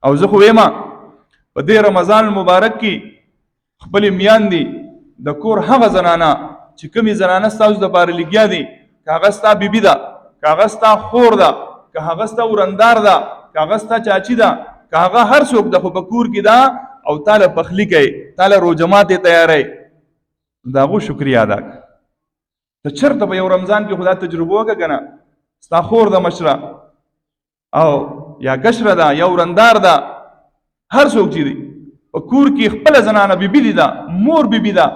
او زه خو وایم په دې رمضان مبارک کې خپلې میاندې د کور هغه زنانه چې کومې زنانه ستاسو دپاره لګیا دي، که هغه ستا بیبي ده، که هغه ستا خور ده، که هغه ستا ورندار ده، که هغه ستا چاچي ده، که هغه هر څوک ده، خو په کور کې ده او تاله پخلی کوي، تاله روژه ماتې تیاروي، د هغو شکریا ادا کړه. ته چېرته په یو رمضان کې خو دا تجربه وکړه که نه، ستا خور ده مشره او یا کشره ده یا ورندار ده، هر څوک چې دی په کور کې خپله زنانه بیبي دي ده، مور بیبي ده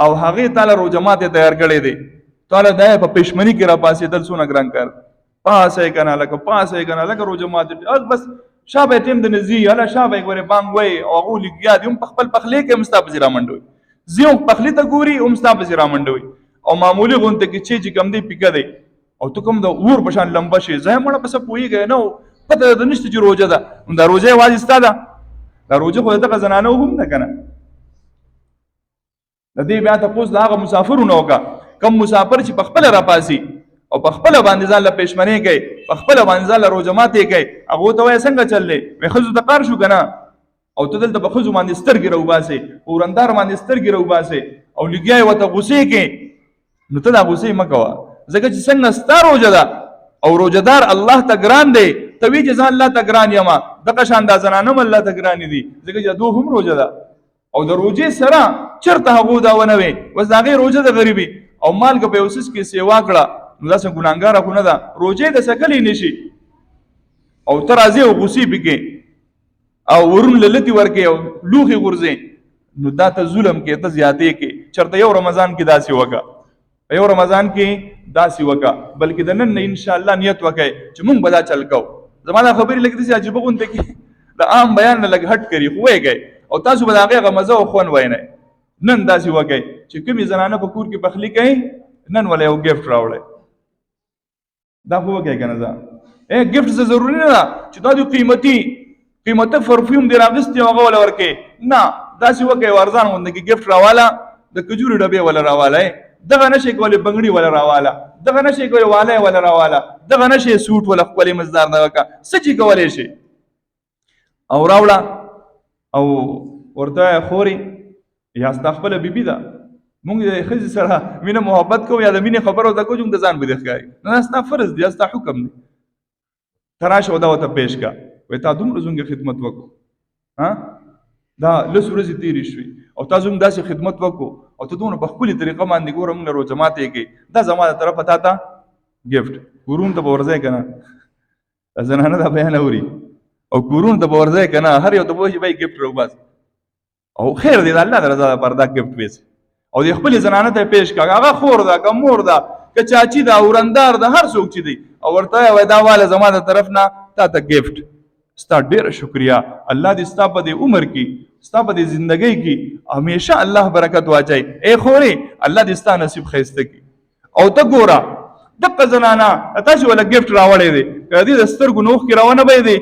او هغې تاله روژه ماتې تیار کړی دی، تاله دا یې په پښمني کې راپاڅېدل څونه ګران کار دی. پاسه یې که نه لکه پاسه یې که نه لکه روژه ماتې بس شا به یې ټیم د نه ځي، هله شا به یې ګورې بانګ وایي او هغو لګیا دي، هم په خپل پخلی کې هم ستا پسې رامنډوي، ځي هم پخلي ته ګوري هم ستا پسې رامنډوي او معمولي غونته کې چې کوم دی پیکه دی او ته کوم د اور په شان لمبه شي. زه هم مړه پسه پوهېږی نه و، پته درته نشته چې روژه ده، دا روژه یوازې ستا ده، دا روژه خو د دغه زنانه هم نه که نه. د دې بیا تپوس د هغه مسافرو نه وکړه، کم مسافر چې په خپله راپاسي او په خپله باندې ځان له پېشمنۍ کوي، په خپله باندې ځان له روژه ماتې کوي، هغو ته وایه څنګه چل دی؟ وایي ښځو ته کار شو که نه، او ته دلته په ښځو باندې سترګې راوباسې، په ورندار باندې سترګې راوباسې او لګیا یې ورته غوسې کوې، نو ته دا غوسې مه کوه، ځکه چې څنګه ستا روژه ده او روژهدار الله ته ګران دی، ته وایي چې زه الله ته ګران یم، دغه شان دا زنانه هم الله ته ګرانې دي، ځکه چې دو هم روژه ده او د روژې سره چېرته هغو دا ونه وی بس د هغې روژه د غریبي او مالګه په یو څیز کې سیوا کړه، نو داسې ګناهګاره خو نه ده، روژې د سکلی نه شي او ته راځې او غوسې پکې او ورون له لتې ورکې او لوښې غورځې، نو دا ته ظلم کې، ته زیاتې کې. چېرته یو رمضان کې داسې وکړه، په یو رمضان کې داسې وکړه، بلکې د نن نه انشاءالله نیت وکړئ چې مونږ به دا چل کوو. زما دا خبرې لږ داسې عجیبه غونته کې د عام بیان نه لږ هټ کړي، خو ویږئ او تاسو به د هغې هغه مزه او خوند وینئ. نن داسې وکئ چې کومې زنانه په کور کې پخلي کوي، نن وله یو ګفټ راوړئ، دا خو وکئ که نه ځه ګفټ څه ضروري نه ده چې دا دې قیمته پرفیوم دې راغستې او هغه وله ورکې، نه داسې وکئ ارزان غونده کې ګفټ راواله، د کجورې ډبې وله راواله، دغه نه شئ کولی بنګړي وله راواله، دغه نه شئ کولی والی وله راواله، دغه نه شئ سوټ وله ښکلې مزدار دغه کا څه چې کولی شي او راوړه او ورته خورې یا ستا خپله بیبي ده. مونږ د ښځې سره مینه محبت کوو یا د مینې خبره ورته کوو چې موږ د ځان بدې ښکاري، نه دا ستا فرض دی، دا ستا حکم دی. ته راشه او دا ورته پېښ کړه، وایي تا دومره زموږ خدمت وکړو، دا لس ورځې تېرې شوې او تا زموږ داسې خدمت وکړو او ته دومره په ښکلې طریقه باندې ګوره موږ له روژه ماتې کوې، دا زما د طرفه تا ته ګفټ. کورونو ته به ورځئ که نه، زنانه دا بیان اوري او کورونو ته به ورځئ که نه، هر یو ته به وایي بای ګفټ راوباسه او خیر دی د الله د رضا لپاره دا ګفټ ویسي او د خپلې زنانه ته یې پېښ کړه، هغه خور ده که مور ده که چاچي ده ورندار ده هر څوک چې دی او ورته وایي دا واله زما د طرف نه تا ته ګفټ. ستا ډېره شکریا، الله دې ستا په دې عمر کې ستا په دې زندګۍ کې همیشه الله برکت واچوي. ای خورې الله دې ستا نصیب ښایسته کړي. او ته ګوره دغه زنانه تاسې وله ګفټ راوړی دی، که دې د سترګو نه اوښکې راونه به دی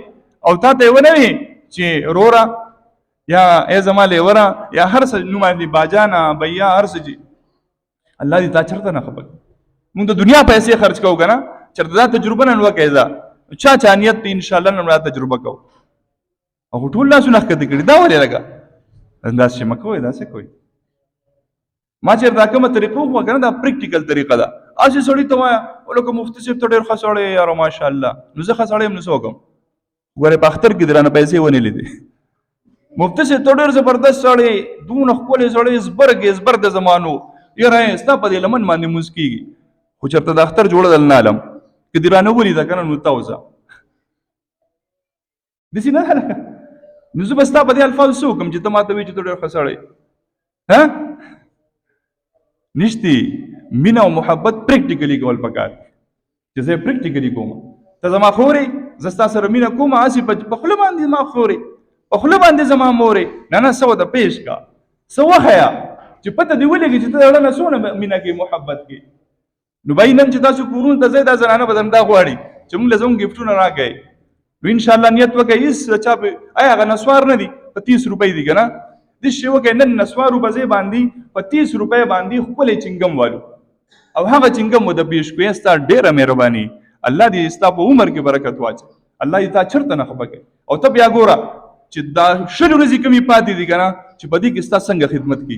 او تا ته یې ونه وي چې روره یا ای زما لیوره یا هر څه نوم دی باجانه بیا هر څه جي، الله دې تا چېرته نه خبر. مونږ د دنیا پیسې خرچ کوو که نه، چېرته دا تجربه نن وکړئ، ځه چا چا نیت دی انشاءالله نن دا تجربه کوو او ټول لاسونه ښکته کړي، دا ولې لګه داسې مه کوئ، داسې کوئ. ما چېرته دا کومه طریقه وښوه که نه، دا پریکټیکل طریقه ده. هسې سړي ته وایه ولکه مفتي صاحب ته ډېر ښه سړی یې یاره ماشاءالله، نو زه ښه سړی یم نو څه وکړم؟ ګورې په اختر کې دې رانه پیسې ونیلې دي، مفتي صاحب ته ډېر زبردست سړی، دونه ښکلی سړی، زبر د زمانو، یاره ستا په دې لمن باندې مونځ کېږي، خو چېرته د اختر جوړه نه علم که دې رانه ولیده که نه نو ته وځه داسې نه ده لکه. نو زه به ستا په دې الفاظو څه وکړم چې ته ما ته وایې چې ته ډېر ښه سړی نشتی. مینه او محبت پریکټیکلي کول پکار چې زه یې پریکټیکلي کوم. ته زما خورې، زه ستا سره مینه کوم، هسې په خوله باندې زما خورې، په خوله باندې زما مورې، نه نه څه ورته پېښ کړه، څه وښیه چې پته دې ولګي چې ته د زړه نه څونه مینه کوې محبت کوې. نو بهي نن چې تاسو کورونو ته ځئ دا زنانه به دا غواړي چې موږ له زموږ ګفټونه راکړئ، نو انشاءالله نیت وکړئ هېڅ چا آیا هغه نسوار نه دي په 30 روپۍ دي که نه، دې شی وکړئ نن نسوارو به ځای باندې په 30 روپۍ باندې ښکلی چنګم والو او هغه چنګم ورته پېښ کړو. ستا ډېره مهرباني، الله دې ستا په عمر کې برکت واچوي، الله دې تا چېرته نه خفه کوي او ته بیا ګوره چې دا شل ورځې کمی پاتې دي کنه چې په دې کې ستا څنګه خدمت کی